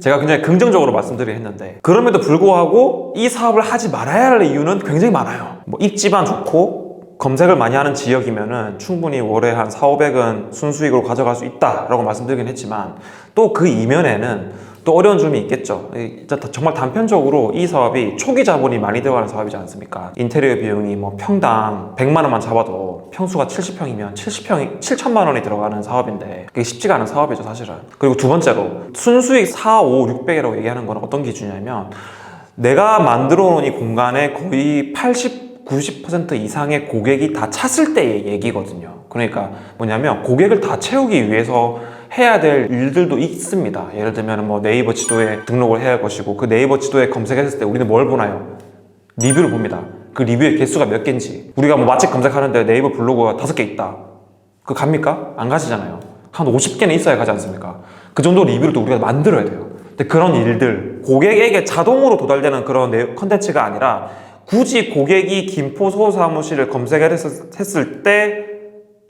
제가 굉장히 긍정적으로 말씀드리긴 했는데, 그럼에도 불구하고 이 사업을 하지 말아야 할 이유는 굉장히 많아요. 뭐 입지만 좋고 검색을 많이 하는 지역이면은 충분히 월에 한 4,500은 순수익으로 가져갈 수 있다라고 말씀드리긴 했지만, 또 그 이면에는 또 어려운 점이 있겠죠. 정말 단편적으로 이 사업이 초기 자본이 많이 들어가는 사업이지 않습니까? 인테리어 비용이 뭐 평당 100만 원만 잡아도 평수가 70평이면 70평이 7천만 원이 들어가는 사업인데, 그게 쉽지가 않은 사업이죠, 사실은. 그리고 두 번째로 순수익 4, 5, 600이라고 얘기하는 건 어떤 기준이냐면, 내가 만들어 놓은 이 공간에 거의 80, 90% 이상의 고객이 다 찼을 때의 얘기거든요. 그러니까 뭐냐면, 고객을 다 채우기 위해서 해야 될 일들도 있습니다. 예를 들면 뭐 네이버 지도에 등록을 해야 할 것이고, 그 네이버 지도에 검색했을 때 우리는 뭘 보나요? 리뷰를 봅니다. 그 리뷰의 개수가 몇 개인지. 우리가 뭐 맛집 검색하는데 네이버 블로그가 5개 있다. 그거 갑니까? 안 가시잖아요. 한 50개는 있어야 가지 않습니까? 그 정도 리뷰를 또 우리가 만들어야 돼요. 근데 그런 일들, 고객에게 자동으로 도달되는 그런 컨텐츠가 아니라, 굳이 고객이 김포 소사무실을 검색했을 때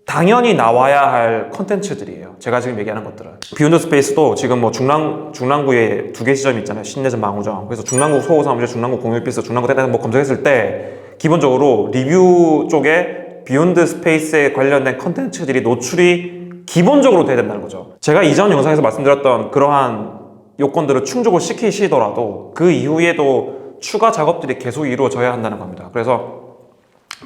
당연히 나와야 할 컨텐츠들이에요. 제가 지금 얘기하는 것들은. 비욘드 스페이스도 지금 뭐 중랑구에 2개 지점이 있잖아요. 신내점, 망우점. 그래서 중랑구 소호사무실, 중랑구 공유오피스, 중랑구 떼떼 뭐 검색했을 때 기본적으로 리뷰 쪽에 비욘드 스페이스에 관련된 컨텐츠들이 노출이 기본적으로 돼야 된다는 거죠. 제가 이전 영상에서 말씀드렸던 그러한 요건들을 충족을 시키시더라도 그 이후에도 추가 작업들이 계속 이루어져야 한다는 겁니다. 그래서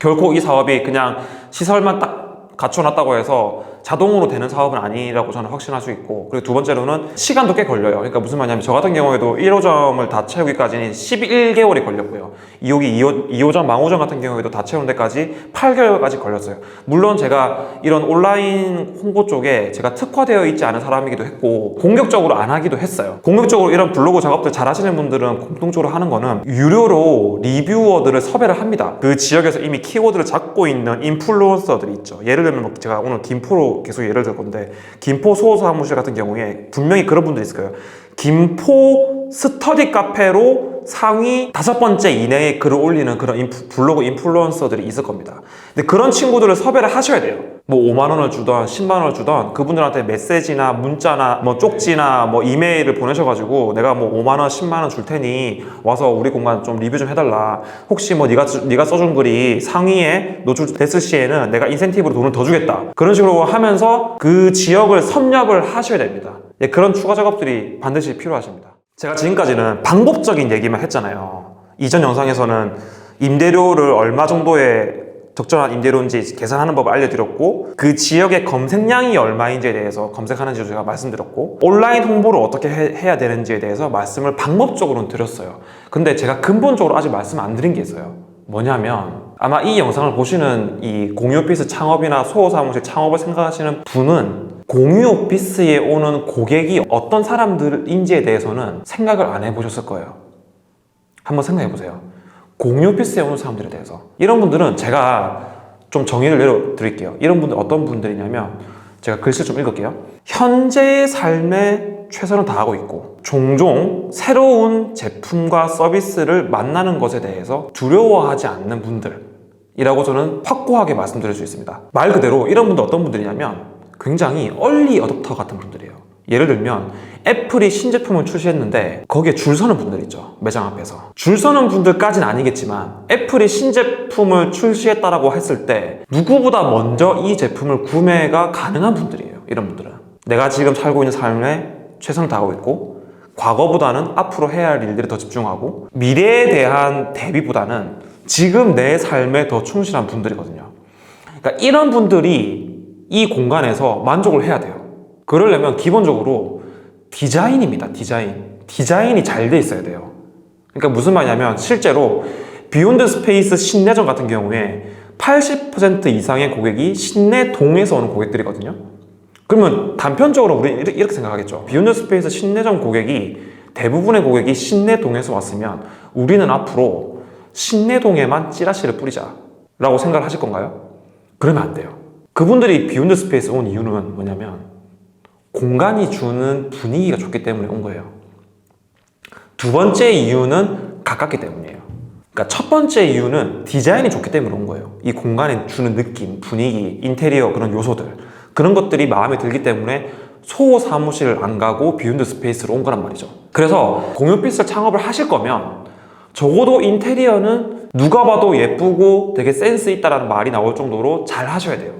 결코 이 사업이 그냥 시설만 딱 갖춰놨다고 해서 자동으로 되는 사업은 아니라고 저는 확신할 수 있고, 그리고 두 번째로는 시간도 꽤 걸려요. 그러니까 무슨 말이냐면, 저 같은 경우에도 1호점을 다 채우기까지는 11개월이 걸렸고요. 2호점, 망호점 같은 경우에도 다 채우는 데까지 8개월까지 걸렸어요. 물론 제가 이런 온라인 홍보 쪽에 제가 특화되어 있지 않은 사람이기도 했고, 공격적으로 안 하기도 했어요. 공격적으로 이런 블로그 작업들 잘 하시는 분들은 공통적으로 하는 거는 유료로 리뷰어들을 섭외를 합니다. 그 지역에서 이미 키워드를 잡고 있는 인플루언서들이 있죠. 예를 들면 뭐 제가 오늘 김포로 계속 예를 들 건데, 김포 소호사무실 같은 경우에 분명히 그런 분들이 있을 거예요. 김포 스터디 카페로 상위 5번째 이내에 글을 올리는 그런 블로그 인플루언서들이 있을 겁니다. 근데 그런 친구들을 섭외를 하셔야 돼요. 뭐 5만 원을 주던 10만 원을 주던 그분들한테 메시지나 문자나 뭐 쪽지나 뭐 이메일을 보내셔가지고, 내가 뭐 5만 원, 10만 원 줄 테니 와서 우리 공간 좀 리뷰 좀 해달라. 혹시 뭐 네가 써준 글이 상위에 노출됐을 시에는 내가 인센티브로 돈을 더 주겠다. 그런 식으로 하면서 그 지역을 섭렵을 하셔야 됩니다. 예, 그런 추가 작업들이 반드시 필요하십니다. 제가 지금까지는 방법적인 얘기만 했잖아요. 이전 영상에서는 임대료를 얼마 정도의 적절한 임대료인지 계산하는 법을 알려드렸고, 그 지역의 검색량이 얼마인지에 대해서 검색하는지도 제가 말씀드렸고, 온라인 홍보를 어떻게 해야 되는지에 대해서 말씀을 방법적으로는 드렸어요. 근데 제가 근본적으로 아직 말씀 안 드린 게 있어요. 뭐냐면, 아마 이 영상을 보시는 이 공유오피스 창업이나 소호사무실 창업을 생각하시는 분은 공유 오피스에 오는 고객이 어떤 사람들인지에 대해서는 생각을 안 해보셨을 거예요. 한번 생각해 보세요. 공유 오피스에 오는 사람들에 대해서. 이런 분들은 제가 좀 정의를 내려드릴게요. 이런 분들 어떤 분들이냐면, 제가 글씨 좀 읽을게요. 현재의 삶에 최선을 다하고 있고, 종종 새로운 제품과 서비스를 만나는 것에 대해서 두려워하지 않는 분들이라고 저는 확고하게 말씀드릴 수 있습니다. 말 그대로 이런 분들 어떤 분들이냐면, 굉장히 얼리 어댑터 같은 분들이에요. 예를 들면 애플이 신제품을 출시했는데 거기에 줄 서는 분들 있죠. 매장 앞에서. 줄 서는 분들까지는 아니겠지만, 애플이 신제품을 출시했다라고 했을 때 누구보다 먼저 이 제품을 구매가 가능한 분들이에요. 이런 분들은 내가 지금 살고 있는 삶에 최선을 다하고 있고, 과거보다는 앞으로 해야 할 일들에 더 집중하고, 미래에 대한 대비보다는 지금 내 삶에 더 충실한 분들이거든요. 그러니까 이런 분들이 이 공간에서 만족을 해야 돼요. 그러려면 기본적으로 디자인입니다. 디자인이 잘 돼 있어야 돼요. 그러니까 무슨 말이냐면, 실제로 비욘드 스페이스 신내점 같은 경우에 80% 이상의 고객이 신내동에서 오는 고객들이거든요. 그러면 단편적으로 우리는 이렇게 생각하겠죠. 비욘드 스페이스 신내점 고객이, 대부분의 고객이 신내동에서 왔으면 우리는 앞으로 신내동에만 찌라시를 뿌리자 라고 생각을 하실 건가요? 그러면 안 돼요. 그분들이 비욘드 스페이스 온 이유는 뭐냐면, 공간이 주는 분위기가 좋기 때문에 온 거예요. 두 번째 이유는 가깝기 때문이에요. 그러니까 첫 번째 이유는 디자인이 좋기 때문에 온 거예요. 이 공간에 주는 느낌, 분위기, 인테리어 그런 요소들, 그런 것들이 마음에 들기 때문에 소 사무실을 안 가고 비욘드 스페이스로 온 거란 말이죠. 그래서 공유 오피스를 창업을 하실 거면 적어도 인테리어는 누가 봐도 예쁘고 되게 센스 있다라는 말이 나올 정도로 잘 하셔야 돼요.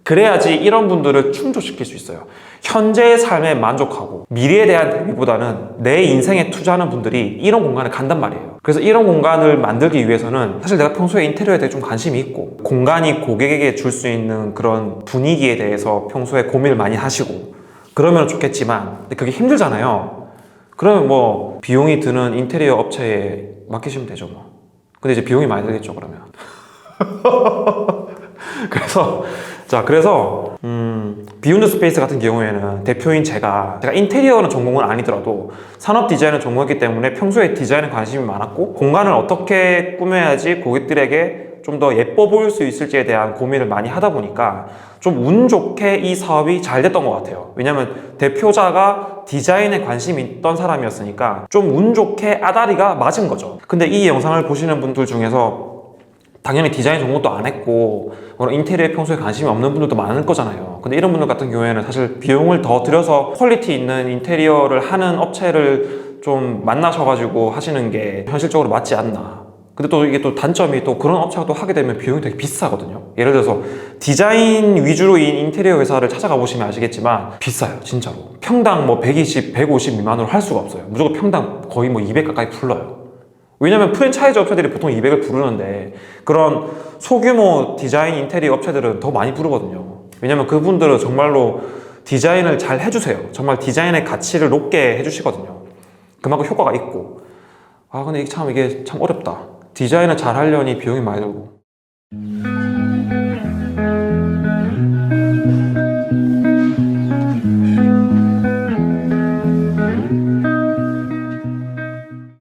그래야지 이런 분들을 충족시킬 수 있어요. 현재의 삶에 만족하고 미래에 대한 대비보다는 내 인생에 투자하는 분들이 이런 공간에 간단 말이에요. 그래서 이런 공간을 만들기 위해서는 사실 내가 평소에 인테리어에 대해 좀 관심이 있고 공간이 고객에게 줄 수 있는 그런 분위기에 대해서 평소에 고민을 많이 하시고 그러면 좋겠지만 근데 그게 힘들잖아요. 그러면 뭐 비용이 드는 인테리어 업체에 맡기시면 되죠 뭐. 근데 이제 비용이 많이 들겠죠 그러면. 그래서 비욘드 스페이스 같은 경우에는 대표인 제가 인테리어는 전공은 아니더라도 산업 디자인을 전공했기 때문에 평소에 디자인에 관심이 많았고 공간을 어떻게 꾸며야지 고객들에게 좀 더 예뻐 보일 수 있을지에 대한 고민을 많이 하다 보니까 좀 운 좋게 이 사업이 잘 됐던 것 같아요. 왜냐면 대표자가 디자인에 관심이 있던 사람이었으니까 좀 운 좋게 아다리가 맞은 거죠. 근데 이 영상을 보시는 분들 중에서 당연히 디자인 전공도 안 했고 인테리어에 평소에 관심이 없는 분들도 많을 거잖아요. 근데 이런 분들 같은 경우에는 사실 비용을 더 들여서 퀄리티 있는 인테리어를 하는 업체를 좀 만나셔가지고 하시는 게 현실적으로 맞지 않나. 근데 또 이게 또 단점이 또 그런 업체가 또 하게 되면 비용이 되게 비싸거든요. 예를 들어서 디자인 위주로인 인테리어 회사를 찾아가 보시면 아시겠지만 비싸요 진짜로. 평당 뭐 120, 150 미만으로 할 수가 없어요. 무조건 평당 거의 뭐 200 가까이 불러요. 왜냐면 프랜차이즈 업체들이 보통 200을 부르는데 그런 소규모 디자인 인테리어 업체들은 더 많이 부르거든요. 왜냐면 그분들은 정말로 디자인을 잘 해주세요. 정말 디자인의 가치를 높게 해주시거든요. 그만큼 효과가 있고. 근데 이게 참 어렵다. 디자인을 잘 하려니 비용이 많이 들고.